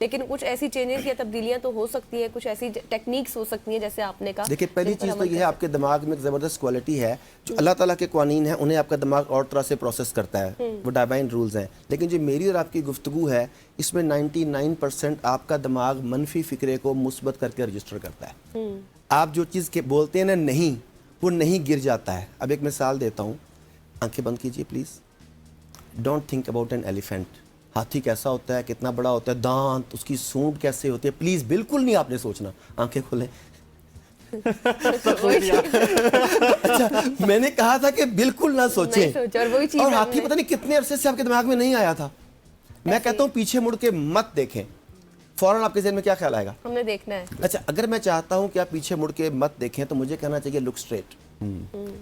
لیکن کچھ ایسی چینجز یا تبدیلیاں تو ہو سکتی ہیں, کچھ ایسی ٹیکنیکس ہو سکتی ہیں جیسے آپ نے کہا. دیکھیں پہلی چیز تو یہ ہے آپ کے دماغ میں ایک زبردست کوالٹی ہے جو اللہ تعالیٰ کے قوانین ہیں, انہیں آپ کا دماغ اور طرح سے پروسیس کرتا ہے, وہ ڈیوائن رولز ہیں. لیکن جو میری اور آپ کی گفتگو ہے اس میں 99% آپ کا دماغ منفی فکرے کو مثبت کر کے رجسٹر کرتا ہے. آپ جو چیز بولتے ہیں نا نہیں, وہ نہیں گر جاتا ہے. اب ایک مثال دیتا ہوں, آنکھیں بند کیجئے please. Don't think about an elephant. ہاتھی کیسا ہوتا ہے, کتنا بڑا ہوتا ہے, دانت, اس کی سونڈ کیسے ہوتی ہے, پلیز بالکل نہیں آپ نے سوچنا. آنکھیں کھولیں. اچھا میں نے کہا تھا کہ بالکل نہ سوچیں, اور ہاتھی پتہ نہیں کتنے عرصے سے آپ کے دماغ میں نہیں آیا تھا. میں کہتا ہوں پیچھے مڑ کے مت دیکھیں. فوراً آپ کے ذہن میں کیا خیال آئے گا؟ ہم نے دیکھنا ہے. اچھا اگر میں چاہتا ہوں کہ آپ پیچھے مڑ کے مت دیکھیں تو مجھے کہنا چاہیے لک اسٹریٹ.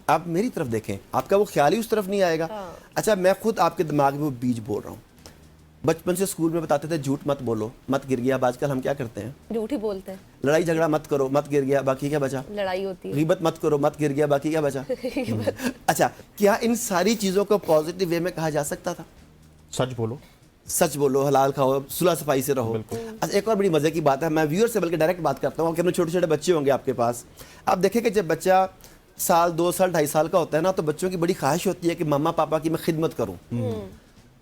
آپ میری طرف دیکھیں, آپ کا وہ خیال ہی اس طرف نہیں آئے گا. اچھا میں خود آپ کے دماغ میں وہ بیج بول رہا ہوں. بچپن سے اسکول میں بتاتے تھے جھوٹ مت بولو, مت گر گیا. اب آج کل ہم کیا کرتے ہیں؟ جھوٹ ہی بولتے ہیں. لڑائی جھگڑا مت کرو, مت گر گیا, باقی کیا بچا؟ لڑائی ہوتی ہے. غیبت مت کرو, مت گر گیا, باقی کیا بچا؟ اچھا کیا ان ساری چیزوں کو پازیٹیو وے میں کہا جا سکتا تھا؟ سچ بولو, سچ بولو, حلال کھاؤ, صلح صفائی سے رہو. اچھا ایک اور بڑی مزے کی بات ہے, میں ویور سے بلکہ ڈائریکٹ بات کرتا ہوں کہ اپنے چھوٹے چھوٹے بچے ہوں گے آپ کے پاس. آپ دیکھیں کہ جب بچہ سال 2 سال 2.5 سال کا ہوتا ہے نا, تو بچوں کی بڑی خواہش ہوتی ہے کہ ماما پاپا کی میں خدمت کروں.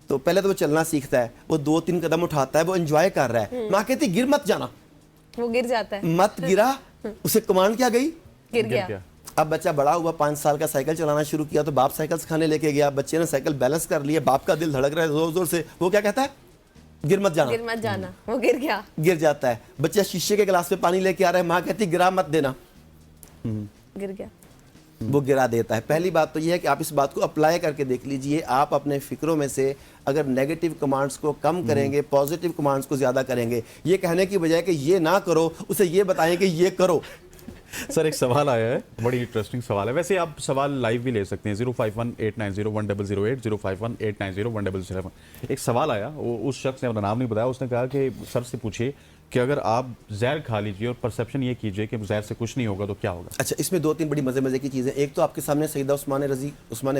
تو پہلے تو وہ چلنا سیکھتا ہے, وہ 2-3 قدم اٹھاتا ہے, وہ انجوائے کر رہا ہے. ماں کہتی گر مت جانا, وہ گر جاتا ہے. مت گرا, اسے کمانڈ کیا گئی, گر گیا. اب بچہ بڑا ہوا, 5 سال کا, سائیکل چلانا شروع کیا, تو باپ سائیکل سکھانے لے کے گیا. بچے نے سائیکل بیلنس کر لیا, باپ کا دل دھڑک رہا ہے زور زور سے, وہ کیا کہتا ہے؟ گر مت جانا. گر مت جانا, وہ گر گیا, گر جاتا ہے. بچہ شیشے کے گلاس میں پانی لے کے آ رہا ہے, ماں کہتی گرا مت دینا, گر گیا, وہ گرا دیتا ہے. پہلی بات تو یہ ہے کہ آپ اس بات کو اپلائی کر کے دیکھ لیجئے. آپ اپنے فکروں میں سے اگر نیگیٹو کمانڈز کو کم کریں گے, پازیٹیو کمانڈز کو زیادہ کریں گے, یہ کہنے کی بجائے کہ یہ نہ کرو, اسے یہ بتائیں کہ یہ کرو. سر ایک سوال آیا ہے, بڑی انٹرسٹنگ سوال ہے. ویسے آپ سوال لائیو بھی لے سکتے ہیں, 05189010080, 051890177. ایک سوال آیا, اس شخص نے اپنا نام نہیں بتایا, اس نے کہا کہ سر سے پوچھیے کہ اگر آپ زہر کھا لیجئے اور پرسیپشن یہ کیجئے کہ زہر سے کچھ نہیں ہوگا تو کیا ہوگا؟ اچھا اس میں 2-3 بڑی مزے کی چیزیں. ایک تو آپ کے سامنے سیدہ عثمان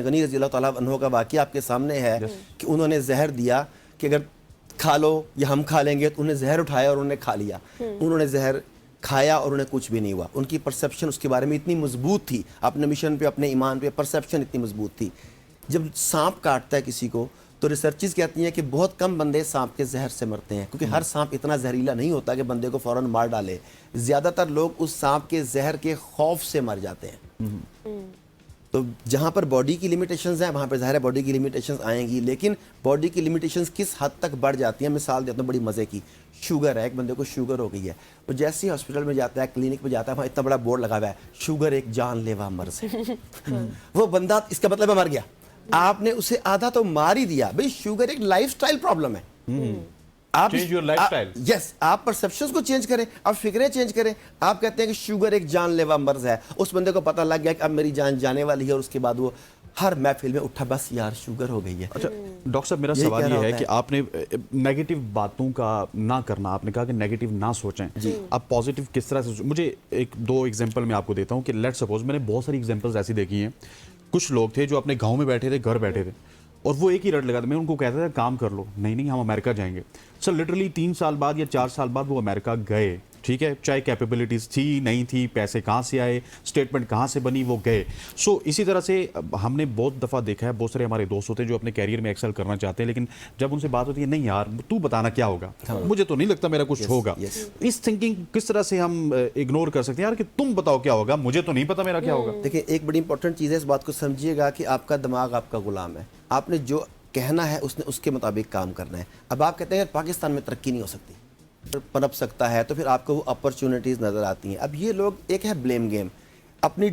غنی رضی اللہ تعالیٰ عنہ کا واقعہ آپ کے سامنے ہے کہ انہوں نے زہر دیا کہ اگر کھا لو یا ہم کھا لیں گے, تو انہیں زہر اٹھایا اور انہوں نے کھا لیا. انہوں نے زہر کھایا اور انہیں کچھ بھی نہیں ہوا. ان کی پرسیپشن اس کے بارے میں اتنی مضبوط تھی, اپنے مشن پہ, اپنے ایمان پہ پرسیپشن اتنی مضبوط تھی. جب سانپ کاٹتا ہے کسی کو تو ریسرچز کہتی ہیں کہ بہت کم بندے سانپ کے زہر سے مرتے ہیں, کیونکہ ہر سانپ اتنا زہریلا نہیں ہوتا کہ بندے کو فوراً مار ڈالے. زیادہ تر لوگ اس سانپ کے زہر کے خوف سے مر جاتے ہیں. تو جہاں پر باڈی کی لیمیٹیشنز ہیں وہاں پہ ظاہر ہے باڈی کی لیمیٹیشنز آئیں گی, لیکن باڈی کی لیمیٹیشنز کس حد تک بڑھ جاتی ہیں. مثال دیتا ہوں بڑی مزے کی, شوگر ہے, ایک بندے کو شوگر ہو گئی ہے, وہ جیسے ہی ہاسپٹل میں جاتا ہے, کلینک میں جاتا ہے, وہاں اتنا بڑا بورڈ لگا ہوا ہے, شوگر ایک جان لیوا مرض ہے. وہ بندہ اس کا مطلب ہے مر گیا. آپ نے اسے آدھا تو مار ہی دیا. بھئی شوگر ایک لائف سٹائل پرابلم ہے. آپ Change your lifestyle. یس, آپ پرسیپشنز کو چینج کریں, آپ فکریں چینج کریں. آپ کہتے ہیں کہ شوگر ایک جان لیوا مرض ہے, اس بندے کو پتہ لگ گیا کہ اب میری جان جانے والی ہے, اور اس کے بعد وہ ہر محفل میں اٹھا, بس یار شوگر ہو گئی ہے. اچھا ڈاکٹر صاحب میرا سوال یہ ہے کہ آپ نے نیگیٹو باتوں کا نہ کرنا, آپ نے کہا کہ نیگیٹو نہ سوچیں, آپ پازیٹیو کس طرح سے مجھے 1-2 ایگزامپل میں آپ کو دیتا ہوں کہ لیٹ سپوز, میں نے بہت ساری ایگزامپلز ایسی دیکھی ہیں. کچھ لوگ تھے جو اپنے گاؤں میں بیٹھے تھے, گھر بیٹھے تھے, اور وہ ایک ہی رٹ لگا تھا. میں ان کو کہتا تھا کام کر لو, نہیں ہم امریکہ جائیں گے. سر لٹرلی 3 سال بعد یا 4 سال بعد وہ امریکہ گئے. ٹھیک ہے, چاہے کیپیبلٹیز تھی نہیں تھی, پیسے کہاں سے آئے, اسٹیٹمنٹ کہاں سے بنی, وہ گئے. سو اسی طرح سے ہم نے بہت دفعہ دیکھا ہے, بہت سارے ہمارے دوست ہوتے ہیں جو اپنے کیریئر میں ایکسل کرنا چاہتے ہیں, لیکن جب ان سے بات ہوتی ہے نہیں یار تو بتانا کیا ہوگا, مجھے تو نہیں لگتا میرا کچھ ہوگا. اس تھنکنگ کس طرح سے ہم اگنور کر سکتے ہیں یار کہ تم بتاؤ کیا ہوگا, مجھے تو نہیں پتا میرا کیا ہوگا. دیکھیں ایک بڑی امپورٹنٹ چیز ہے, اس بات کو سمجھیے گا کہ آپ کا دماغ آپ کا غلام ہے. آپ نے جو کہنا ہے اس نے اس کے مطابق کام کرنا ہے. اب آپ کہتے ہیں یار پاکستان میں ترقی نہیں ہو سکتی, پنپ سکتا ہے, تو پھر آپ کو وہ اپرچونٹیز نظر آتی ہیں. اب یہ لوگ, ایک ہے بلیم گیم, اپنی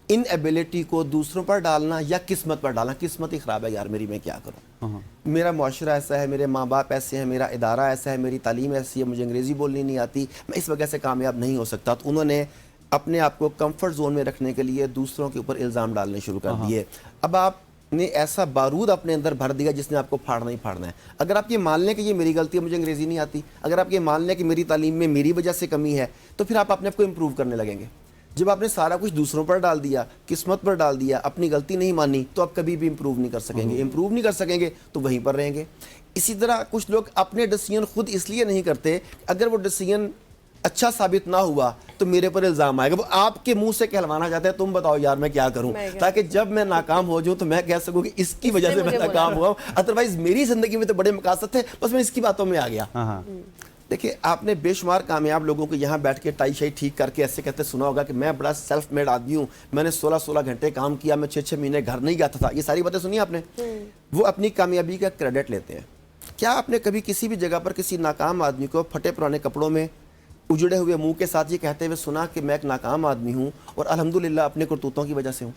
ان ایبیلٹی کو دوسروں پر ڈالنا یا قسمت پر ڈالنا. قسمت ہی خراب ہے یار میری, میں کیا کروں, میرا معاشرہ ایسا ہے, میرے ماں باپ ایسے ہیں, میرا ادارہ ایسا ہے, میری تعلیم ایسی ہے, مجھے انگریزی بولنی نہیں آتی, میں اس وجہ سے کامیاب نہیں ہو سکتا. تو انہوں نے اپنے آپ کو کمفرٹ زون میں رکھنے کے لیے دوسروں کے اوپر الزام ڈالنے شروع کر دیے. اب آپ نے ایسا بارود اپنے اندر بھر دیا جس نے آپ کو پھاڑنا ہی پھاڑنا ہے. اگر آپ یہ مان لیں کہ یہ میری غلطی ہے, مجھے انگریزی نہیں آتی, اگر آپ یہ مان لیں کہ میری تعلیم میں میری وجہ سے کمی ہے, تو پھر آپ اپنے آپ کو امپروو کرنے لگیں گے. جب آپ نے سارا کچھ دوسروں پر ڈال دیا, قسمت پر ڈال دیا, اپنی غلطی نہیں مانی, تو آپ کبھی بھی امپروو نہیں کر سکیں گے. امپروو نہیں کر سکیں گے تو وہیں پر رہیں گے. اسی طرح کچھ لوگ اپنے ڈیسیژن خود اس لیے نہیں کرتے, اگر وہ ڈیسیژن اچھا ثابت نہ ہوا تو میرے پر الزام آئے گا. وہ آپ کے منہ سے کہلوانا چاہتے ہیں تم بتاؤ یار میں کیا کروں, تاکہ جب میں ناکام ہو جاؤں تو میں کہہ سکوں کہ اس کی وجہ سے میں ناکام ہوا ہوں, ادروائز میری زندگی میں تو بڑے مقاصد تھے, بس میں اس کی باتوں میں آ گیا. دیکھیں آپ نے بے شمار کامیاب لوگوں کو یہاں بیٹھ کے ٹائی شائی ٹھیک کر کے ایسے کہتے سنا ہوگا کہ میں بڑا سیلف میڈ آدمی ہوں, میں نے 16 گھنٹے کام کیا, میں 6 مہینے گھر نہیں جاتا تھا. یہ ساری باتیں سنی آپ نے. وہ اپنی کامیابی کا کریڈٹ لیتے ہیں. کیا آپ نے کبھی کسی بھی جگہ پر کسی ناکام آدمی کو پھٹے پرانے کپڑوں میں اجڑے ہوئے منہ کے ساتھ یہ کہتے ہوئے سنا کہ میں ایک ناکام آدمی ہوں اور الحمدللہ اپنے کرتوتوں کی وجہ سے ہوں؟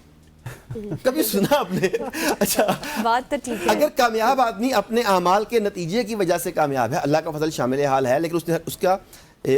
کبھی سنا آپ نے؟ اچھا بات تو ٹھیک ہے. اگر کامیاب آدمی اپنے اعمال کے نتیجے کی وجہ سے کامیاب ہے, اللہ کا فضل شامل حال ہے, لیکن اس نے اس کا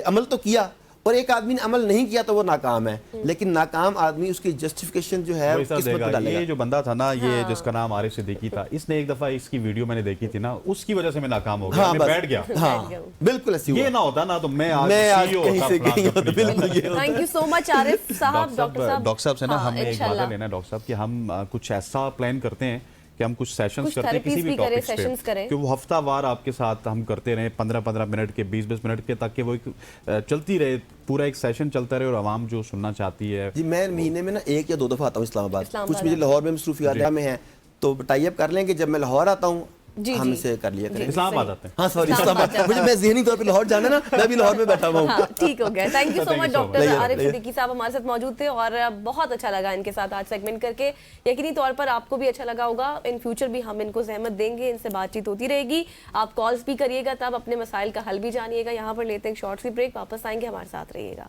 عمل تو کیا, اور ایک آدمی نے عمل نہیں کیا تو وہ ناکام ہے. لیکن ناکام آدمی اس کی جسٹیفیکیشن جو ہے قسمت پہ ڈالے گا. یہ جو بندہ تھا نا, یہ جس کا نام عارف صدیقی تھا, اس نے ایک دفعہ اس کی ویڈیو میں نے دیکھی تھی نا, اس کی وجہ سے میں ناکام ہو گیا, میں بیٹھ گیا. ہاں بالکل ایسی ہوا. یہ نہ ہوتا نا تو میں آج کہیں سے کہیں ہوتا. بالکل. تھینک یو سو مچ عارف صاحب. ڈاکٹر صاحب سے نا ہم ایک وعدہ لینا ہے ڈاکٹر صاحب, کہ ہم کچھ ایسا پلان کرتے ہیں کہ ہم کچھ سیشنز کرتے ہیں کسی بھی ٹاپکس پہ, کہ وہ ہفتہ وار آپ کے ساتھ ہم کرتے رہیں 15 منٹ کے 20 منٹ کے, تاکہ وہ ایک چلتی رہے, پورا ایک سیشن چلتا رہے اور عوام جو سننا چاہتی ہے. جی میں مہینے میں نا 1 یا 2 دفعہ آتا ہوں اسلام آباد. کچھ مجھے لاہور میں مصروفیات میں ہیں, تو ٹائی اپ کر لیں کہ جب میں لاہور آتا ہوں ہم اسے کر لیا کریں. اسلام آباد آتے ہیں. ہاں سوری اسلام آباد, مجھے میں ذہنی طور پہ لاہور جانا نا, میں بھی لاہور میں بیٹھا ہوا ہوں. ٹھیک ہو گیا. Thank you so much doctor Arif Siddiqui sahab ہمارے ساتھ موجود تھے, اور بہت اچھا لگا ان کے ساتھ آج سیگمنٹ کر کے. یقینی طور پر آپ کو بھی اچھا لگا ہوگا. ان فیوچر بھی ہم ان کو زحمت دیں گے, ان سے بات چیت ہوتی رہے گی. آپ کالز بھی کریے گا, تب اپنے مسائل کا حل بھی جانیے گا. یہاں پر لیتے ہیں ایک شارٹ سی بریک, واپس آئیں گے, ہمارے ساتھ رہیے گا.